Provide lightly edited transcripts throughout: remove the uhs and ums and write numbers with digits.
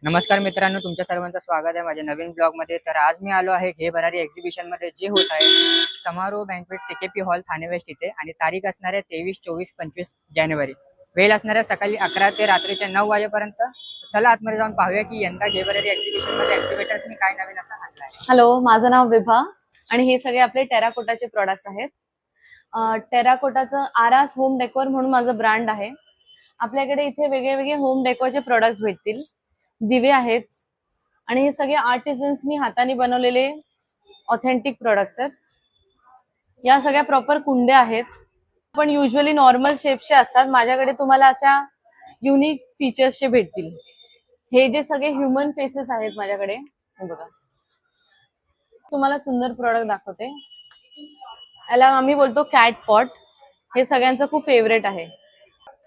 नमस्कार मित्रांनो, तुमच्या सर्वांचं स्वागत आहे माझ्या नवीन ब्लॉगमध्ये। तर आज मी आलो आहे घे भरारी एक्झिबिशनमध्ये, जे होत आहे Samaroh banquet CKP hall Thane west इथे। आणि तारीख असणार आहे 23, 24, 25 जानेवारी। वेळ असणार आहे सकाळी 11 ते रात्रीच्या 9 वाजेपर्यंत। चला आतमध्ये जाऊन पाहूया की यंदा घे भरारी एक्झिबिशनमध्ये एक्झिबिटर्सनी काय नवीन असं आणलं आहे। हॅलो, माझं नाव विभा आणि हे सगळे आपले टेराकोटाचे प्रोडक्ट्स आहेत। टेराकोटाचं आरास होम डेकोर म्हणून माझं ब्रँड आहे। आपल्याकडे इथे वेगळे वेगळे होम डेकोरचे प्रोडक्ट्स भेटतील। दिवे आहेत आणि हे सगळे आर्टिझन्सनी हाताने बनवलेले ऑथेंटिक प्रोडक्ट्स आहेत। या सगळ्या प्रॉपर कुंड्या आहेत, पण युजुअली नॉर्मल शेप्सचे असतात। माझ्याकडे तुम्हाला अशा युनिक फीचर्सचे भेटतील। हे जे सगळे ह्युमन फेसेस आहेत माझ्याकडे, हे बघा। तुम्हाला सुंदर प्रोडक्ट दाखवते। याला आम्ही बोलतो कॅट पॉट। हे सगळ्यांचं खूप फेवरेट आहे।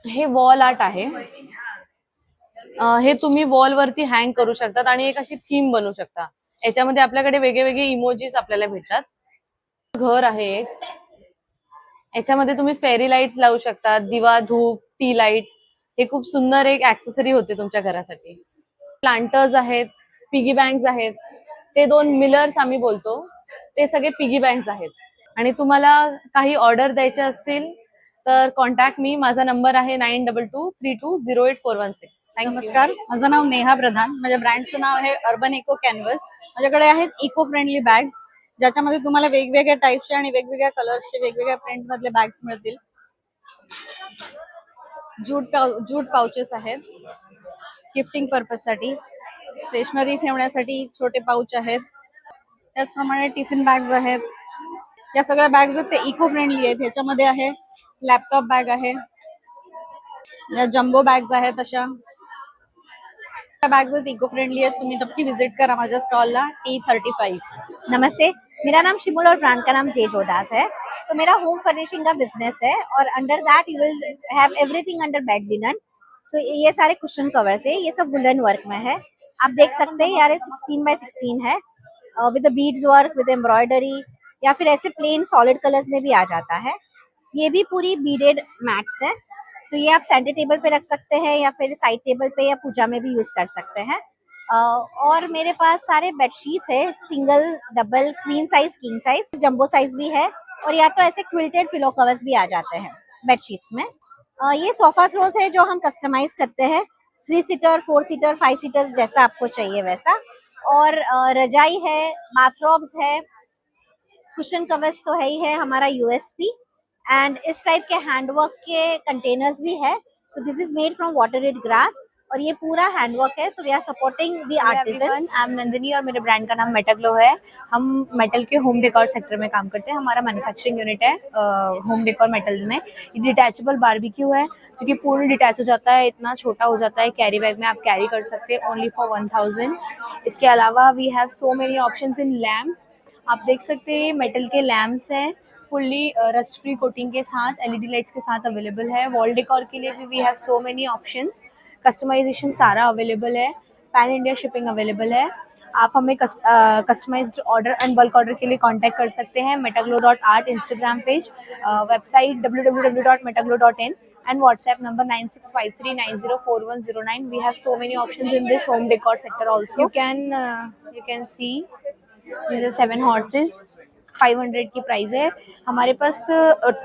हे वॉल आर्ट आहे। हे तुम्ही वॉल वरती हँग करू शकतात आणि एक अशी थीम बनवू शकता। याच्यामध्ये आपल्याकडे वेगळे वेगळे इमोजीज आपल्याला भेटतात। घर आहे एक, याच्यामध्ये तुम्ही फेरी लाईट्स लावू शकता, दिवा, धूप, टी लाईट। हे खूप सुंदर एक ऍक्सेसरी होते तुमच्या घरासाठी। प्लांटर्स आहेत, पिगी बँक्स आहेत। ते दोन मिलर्स आम्ही बोलतो, ते सगळे पिगी बँक्स आहेत। आणि तुम्हाला काही ऑर्डर द्यायचे असतील तर कॉन्टॅक्ट मी। माझा नंबर आहे 9223208416। नमस्कार, माझं नाव नेहा प्रधान। माझ्या ब्रँडचं नाव आहे अर्बन इको कॅनव्हस। माझ्याकडे आहेत इको फ्रेंडली बॅग्स, ज्याच्यामध्ये तुम्हाला वेगवेगळ्या टाईपचे आणि वेगवेगळ्या कलर्सचे वेगवेगळ्या प्रिंट मधले बॅग्स मिळतील। जूट पाउचेस आहेत गिफ्टिंग पर्पज साठी, स्टेशनरी ठेवण्यासाठी छोटे पाउच आहेत। त्याचप्रमाणे टिफिन बॅग्स आहेत। या सगळ्या बॅग्स आहेत ते इको फ्रेंडली आहेत। ह्याच्यामध्ये आहे लॅपटॉप बॅग आहे, या जम्बो बॅग्स आहेत। अशा बॅग्स आहेत इको फ्रेंडली आहेत। तुम्ही नक्की विजिट करा माझ्या स्टॉलला T35। नमस्ते, मेरा नाम शिमुल और ब्रांड का नाम जे जोदास है। सो मेरा होम फर्निशिंग का बिजनेस है और under that you will have everything under bed linen. So ये सारे कुशन कवर्स है, ये सब वुलन वर्क में है। आप देख सकते हैं यार 16x16 है, विद बीड्स वर्क, विद एम्ब्रॉयडरी, या फिर ऐसे प्लेन सॉलिड कलर्स में भी आ जाता है। ये भी पूरी बीडेड मैट्स है। सो ये आप सेंटर टेबल पे रख सकते हैं या फिर साइड टेबल पे या पूजा में भी यूज कर सकते हैं। और मेरे पास सारे बेडशीट्स है, single, double, queen size, king size, jumbo size भी है। और या तो ऐसे क्विल्टेड पिलो कवर्स भी आ जाते हैं बेडशीट्स में। ये सोफा थ्रोस है जो हम कस्टमाइज करते हैं, 3 सीटर, 4 सीटर, 5 सीटर्स, जैसा आपको चाहिए वैसा। और रजाई है, बाथरोब्स है, कुशन कवर्स तो है ही है हमारा यूएसपी। एंड इस टाइप के हैंडवर्क के कंटेनर्स भी है। So this is made from water reed grass और ये पूरा हैंडवर्क है। So we are supporting the artisans. I am Nandini और मेरे ब्रांड का नाम मेटाग्लो है। हम मेटल के होम डेकोर सेक्टर में काम करते हैं। हमारा मैन्युफैक्चरिंग यूनिट है होम डेकोर मेटल्स में। ये डिटैचेबल बारबेक्यू है जो कि पूर्ण डिटैच हो जाता है, इतना छोटा हो जाता है, कैरी बैग में आप कैरी कर सकते हैं, ओनली फॉर 1000। इसके अलावा we have so many options in lamp. आप देख सकते हैं मेटल के लैम्प्स हैं, फुल्ली रस्ट फ्री कोटिंग के साथ, एलईडी लाइट्स के साथ अवेलेबल है। वॉल डेकोर के लिए भी we have so many options. Customisation सारा अवेलेबल है, पैन इंडिया शिपिंग अवेलेबल है। आप हमें customised order and bulk order के लिए कांटेक्ट कर सकते हैं। metaglow.art Instagram page, website www.metaglow.in and WhatsApp number 9653904109। We have so many options in this home decor sector also। You can see these are 7 horses, 500 की price है। हमारे पास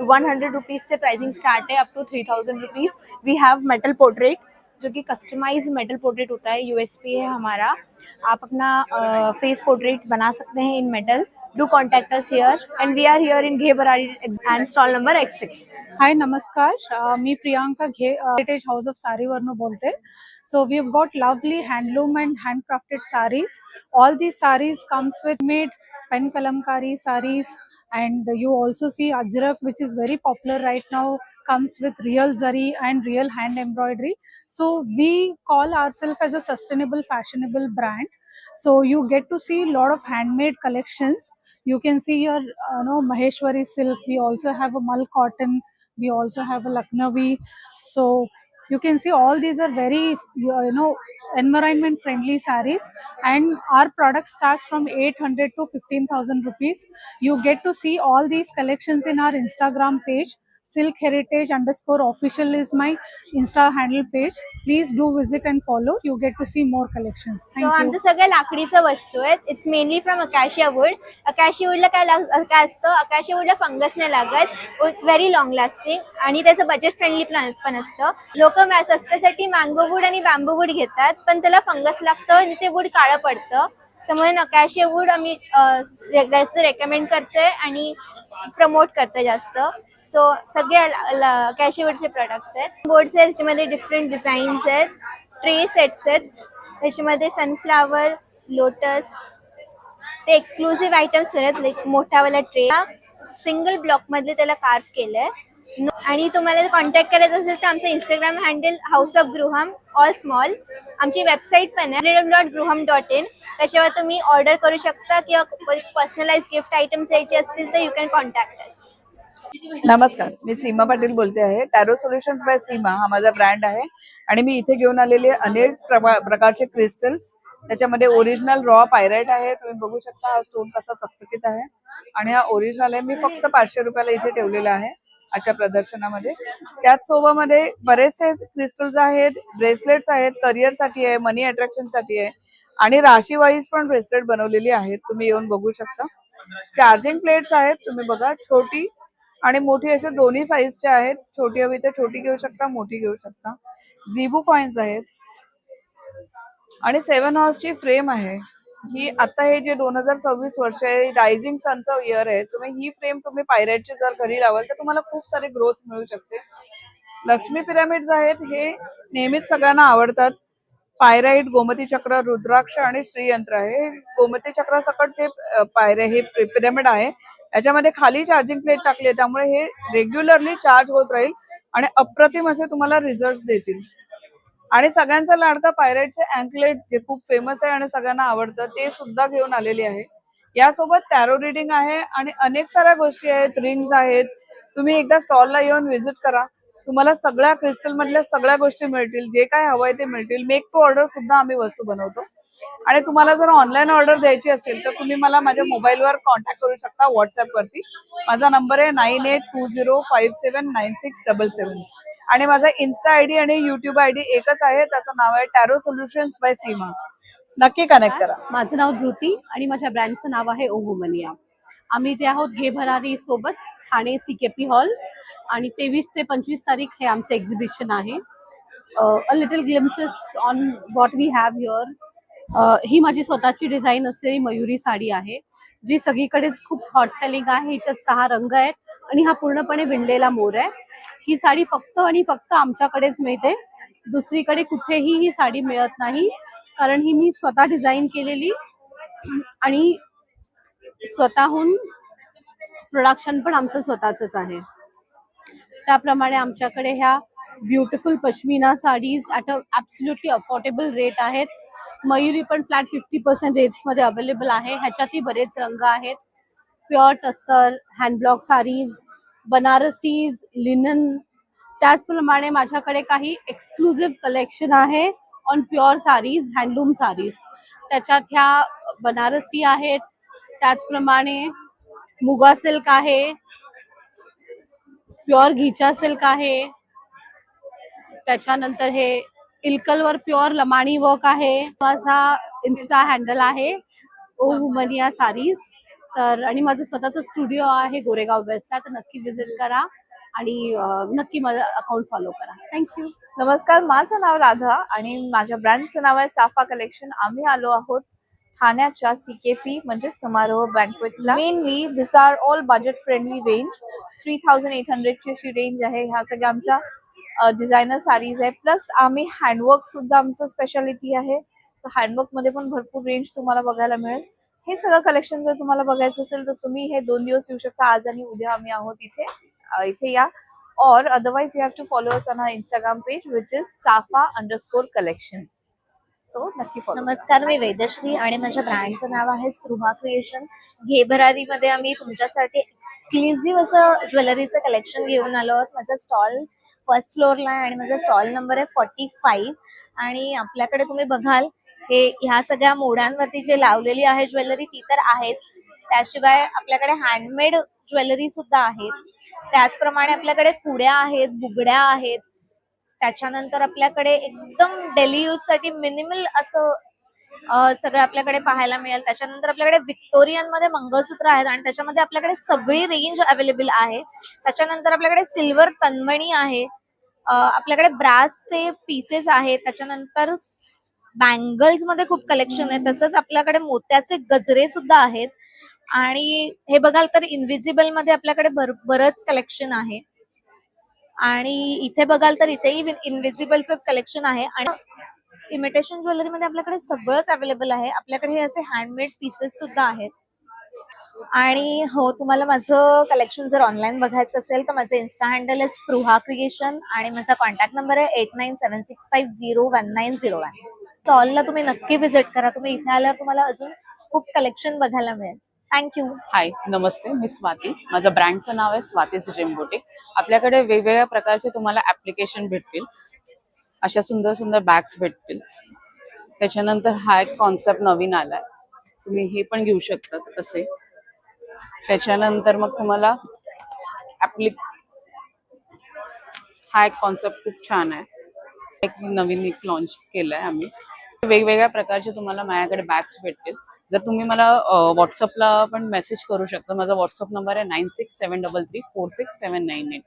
100 rupees से प्राइसिंग स्टार्ट है, up to 3000 rupees. We have metal portrait, जो कि customise metal portrait होता है, यूएसपी है हमारा। आप अपना फेस पोर्ट्रेट बना सकते हैं in metal. Do contact us here and we are here in Ghe Bharari end stall number X6। हाय, नमस्कार, मी प्रियांका घे हेरिटेज हाऊस ऑफ सारी वरनं बोलते। So we have got lovely handloom and handcrafted sarees। All these sarees comes with made pen kalamkari sarees, and you also see ajrak, which is very popular right now, comes with real zari and real hand embroidery। So we call ourselves as a sustainable fashionable brand। So you get to see a lot of handmade collections। You can see your Maheshwari silk, we also have a mal cotton, we also have a Lucknowi। So you can see all these are very environment friendly sarees, and our product starts from 800 to 15,000 rupees। You get to see all these collections in our Instagram page, silkheritage_official is my Insta handle page. Please do visit and follow. You get to see more collections. So Thank you. आमचं सगळं लाकडीचं वस्तू आहेत. It's mainly from acacia wood. Acacia वूडला काय असतं, acacia वूडला fungus नाही लागत. इट्स व्हेरी लॉंग लास्टिंग आणि त्याचं बजेट फ्रेंडली पण असतं. लोक स्वस्तासाठी मँगो वूड आणि बॅम्बू वूड घेतात, पण त्याला फंगस लागतं आणि ते वूड काळं पडतं. सो म्हणून अकाशिया वूड आम्ही जास्त रेकमेंड करतोय आणि प्रमोट करतोय जास्त. सो सगळे अकाशिया वूडचे प्रोडक्ट्स आहेत. बोर्ड्स आहेत, त्याच्यामध्ये डिफरंट डिझाईन्स आहेत. ट्रे सेट्स आहेत, त्याच्यामध्ये सनफ्लावर, लोटस, ते एक्सक्लुझिव्ह आयटम्स आहेत. लाईक मोठावाला ट्रे सिंगल ब्लॉक मध्ये त्याला कार्व केलंय. आणि तुम्हाला कॉन्टॅक्ट करायचं असेल तर आमचं Instagram handle house of Gruham all small. आमची वेबसाईट पण आहे www.gruham.in. त्याच्यावर तुम्ही ऑर्डर करू शकता किंवा पर्सनलाइज गिफ्ट आयटम्स द्यायचे असतील तर यू कॅन कॉन्टॅक्ट अस. नमस्कार, मी सीमा पाटील बोलते आहे. टॅरो सोल्युशन्स बाय सीमा हा माझा ब्रँड आहे आणि मी इथे घेऊन आलेले अनेक प्रकारचे क्रिस्टल्स. त्याच्यामध्ये ओरिजिनल रॉ पायराइट आहे. तुम्ही बघू शकता हा स्टोन कसा चकचकीत आहे आणि हा ओरिजिनल आहे. मी फक्त 500 रुपयाला इथे ठेवलेला आहे आजच्या प्रदर्शनामध्ये. त्याच सोबतमध्ये बरेचसे क्रिस्टल्स आहेत, ब्रेसलेट्स आहेत, करिअर साठी आहे, मनी अट्रॅक्शन साठी आहे आणि राशी वाईज पण ब्रेसलेट बनवलेली आहेत. तुम्ही येऊन बघू शकता. चार्जिंग प्लेट्स आहेत, तुम्ही बघा, छोटी आणि मोठी अशा दोन्ही साईजचे आहेत. छोटी हवी तर छोटी घेऊ शकता, मोठी घेऊ शकता. झिबू कॉइन्स आहेत आणि 7 हॉर्सची फ्रेम आहे. ही आता हे जे 2026 वर्ष आहे, रायझिंग सनचं इयर आहे. ही फ्रेम तुम्ही पायराइटची जर घरी लावाल तर तुम्हाला खूप सारी ग्रोथ मिळू शकते. लक्ष्मी पिरामिड्स आहेत, हे नेहमीच सगळ्यांना आवडतात. पायराइट, गोमती चक्र, रुद्राक्ष आणि श्रीयंत्र आहे. गोमती चक्र सकट जे हे पिरामिड आहे याच्यामध्ये खाली चार्जिंग प्लेट टाकली आहे, त्यामुळे हे रेग्युलरली चार्ज होत राहील आणि अप्रतिम असे तुम्हाला रिझल्ट देतील. आणि सगळ्यांचा लाडका पायराइटचे अँकलेट जे खूप फेमस आहे आणि सगळ्यांना आवडतं, ते सुद्धा घेऊन आलेली आहे. यासोबत टॅरो रिडिंग आहे आणि अनेक साऱ्या गोष्टी आहेत, रिंग्स आहेत. तुम्ही एकदा स्टॉलला येऊन व्हिजिट करा, तुम्हाला सगळ्या क्रिस्टल मधल्या सगळ्या गोष्टी मिळतील. जे काय हवंय ते मिळतील. मेक टू ऑर्डर सुद्धा आम्ही वस्तू बनवतो. आणि तुम्हाला जर ऑनलाईन ऑर्डर द्यायची असेल तर तुम्ही मला माझ्या मोबाईलवर कॉन्टॅक्ट करू शकता व्हॉट्सअप वरती. माझा नंबर आहे 9820579677 आणि माझा इन्स्टा आयडी आणि युट्यूब आयडी एकच आहे. त्याचं नाव आहे टॅरो सोल्युशन्स बाय सीमा. नक्की कनेक्ट करा. माझं नाव धृती आणि माझ्या ब्रँडचं नाव आहे ओहुमनिया. आम्ही इथे आहोत घे भरारी सोबत, ठाणे CKP हॉल. आणि 23 ते 25 तारीख हे आमचं एक्झिबिशन आहे. A little glimpses on what we have here. ही माझी स्वतःची डिझाईन असलेली मयुरी साडी आहे, जी सगळीकडेच खूप हॉट सेलिंग आहे. हिच्यात 6 रंग आहेत आणि हा पूर्णपणे विणलेला मोर आहे. ही साडी फक्त आणि फक्त आमच्याकडेच मिळते. दुसरीकडे कुठेही ही साडी मिळत नाही, कारण ही मी स्वतः डिझाईन केलेली आणि स्वतःहून प्रोडक्शन पण आमचं स्वतःच आहे. त्याप्रमाणे आमच्याकडे ह्या beautiful pashmina sarees at a absolutely affordable rate आहेत. मयुरी पण फ्लॅट 50% रेट्समध्ये अवेलेबल आहे. ह्याच्यातही बरेच रंग आहेत. Pure tussar, handblock saris, Banarasis, linen. त्याचप्रमाणे माझ्याकडे काही एक्सक्लुझिव्ह कलेक्शन आहे on pure saris, handloom saris. त्याच्यात ह्या बनारसी आहेत, त्याचप्रमाणे मुगा सिल्क आहे, प्युअर घिचा सिल्क आहे. त्याच्यानंतर हे इल्कलवर प्युअर लमाणी वर्क आहे. माझा इन्स्टा हँडल आहे ओहुमनिया साडीज. तर आणि माझं स्वतःचं स्टुडिओ आहे गोरेगाव वेस्टला, तर नक्की विजिट करा आणि नक्की माझं अकाउंट फॉलो करा. थँक्यू. नमस्कार, माझं नाव राधा आणि माझ्या ब्रँडचं नाव आहे चाफा कलेक्शन. आम्ही आलो आहोत ठाण्याच्या CKP म्हणजे समारोह बँक्वेटला. Mainly this are all budget friendly range. 3800 ची अशी रेंज आहे. ह्या सगळ्या आमच्या डिझायनर साडीज आहे. प्लस आम्ही हँडवर्क सुद्धा आमचं स्पेशालिटी आहे. तर हँडवर्क मध्ये पण भरपूर रेंज तुम्हाला बघायला मिळेल. हे सगळं कलेक्शन जर तुम्हाला बघायचं असेल तर तुम्ही हे 2 दिवस येऊ शकता. आज आणि उद्या आम्ही आहोत इथे या. और otherwise you have to follow us on our Instagram page which is चाफा_collection. सो नक्की फॉलो. नमस्कार, मी वेदश्री आणि माझ्या ब्रँडचं नाव आहे स्पृहा क्रिएशन. घे भरारीमध्ये आम्ही तुमच्यासाठी एक्सक्लुझिव्ह असं ज्वेलरीचं कलेक्शन घेऊन आलो आहोत. माझा स्टॉल फर्स्ट फ्लोअरला आहे आणि माझा स्टॉल नंबर आहे 45. आणि आपल्याकडे तुम्ही बघाल हे ह्या सगळ्या मोड्यांवरती जे लावलेली आहे ज्वेलरी ती तर आहेच. त्याशिवाय आपल्याकडे हँडमेड ज्वेलरी सुद्धा आहे. त्याचप्रमाणे आपल्याकडे पुड्या आहेत, बुगड्या आहेत. त्याच्यानंतर आपल्याकडे एकदम डेली यूज साठी मिनिमल असं सगळं आपल्याकडे पाहायला मिळेल. त्याच्यानंतर आपल्याकडे व्हिक्टोरियन मध्ये मंगळसूत्र आहेत आणि त्याच्यामध्ये आपल्याकडे सगळी रेंज अवेलेबल आहे. त्याच्यानंतर आपल्याकडे सिल्वर तन्मणी आहे, आपल्याकडे ब्रासचे पीसेस आहेत. त्याच्यानंतर बँगल्स मध्ये खूप कलेक्शन आहे. तसंच आपल्याकडे मोत्याचे गजरे सुद्धा आहेत. आणि हे बघाल तर इनविजिबल मध्ये आपल्याकडे बरंच कलेक्शन आहे. आणि इथे बघाल तर इथेही इनविजिबलच कलेक्शन आहे. आणि इमिटेशन ज्वेलरी मध्ये आपल्याकडे सगळंच अवेलेबल आहे. आपल्याकडे हे असे हँडमेड पीसेस सुद्धा आहेत. आणि हो, तुम्हाला माझं कलेक्शन जर ऑनलाईन बघायचं असेल तर माझं इन्स्टा हँडल आहे स्पृहा क्रिएशन आणि माझा कॉन्टॅक्ट नंबर आहे 8976501901. स्टॉलला तुम्ही नक्की व्हिजिट करा. तुम्ही इथे आल्यावर तुम्हाला अजून खूप कलेक्शन बघायला मिळेल. थँक्यू. हाय, नमस्ते. मी स्वाती. माझं ब्रँडचं नाव आहे स्वातीज ड्रीम बुटीक. आपल्याकडे वेगवेगळ्या प्रकारचे तुम्हाला ऍप्लिकेशन भेटतील. अशा सुंदर सुंदर बॅग्स भेटतील. त्याच्यानंतर हा एक कॉन्सेप्ट नवीन आलाय, तुम्ही हे पण घेऊ शकता तसे. त्याच्यानंतर मग तुम्हाला हा एक कॉन्सेप्ट खूप छान आहे, एक नवीन एक लॉन्च केलाय आम्ही. वेगवेगळ्या प्रकारचे तुम्हाला माझ्याकडे बॅग्स भेटतील. जर तुम्ही मला व्हॉट्सअपला पण मेसेज करू शकता. माझा व्हॉट्सअप नंबर आहे 9673346798.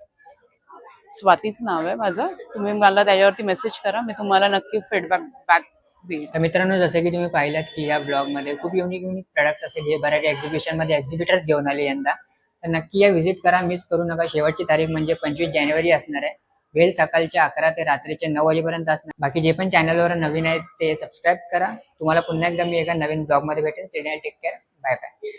स्वातीच नाव आहे माझं. तुम्ही मला त्याच्यावरती मेसेज करा, मी तुम्हाला नक्की फीडबॅक देईल. तर मित्रांनो, जसं की तुम्ही पाहिलात की या ब्लॉगमध्ये खूप युनिक प्रोडक्ट्स असेल. हे भरारी एक्झिबिशनमध्ये एक्झिबिटर्स घेऊन आले यंदा. तर नक्की या व्हिजिट करा, मिस करू नका. शेवटची तारीख म्हणजे 25 जानेवारी असणार आहे. वेळ सकाळच्या 11 ते रात्रीचे 9 वाजेपर्यंत असणार. बाकी जे पण चॅनलवर नवीन आहेत ते सबस्क्राईब करा. तुम्हाला पुन्हा एकदा मी एका नवीन ब्लॉगमध्ये भेटेन. Take care. Bye bye.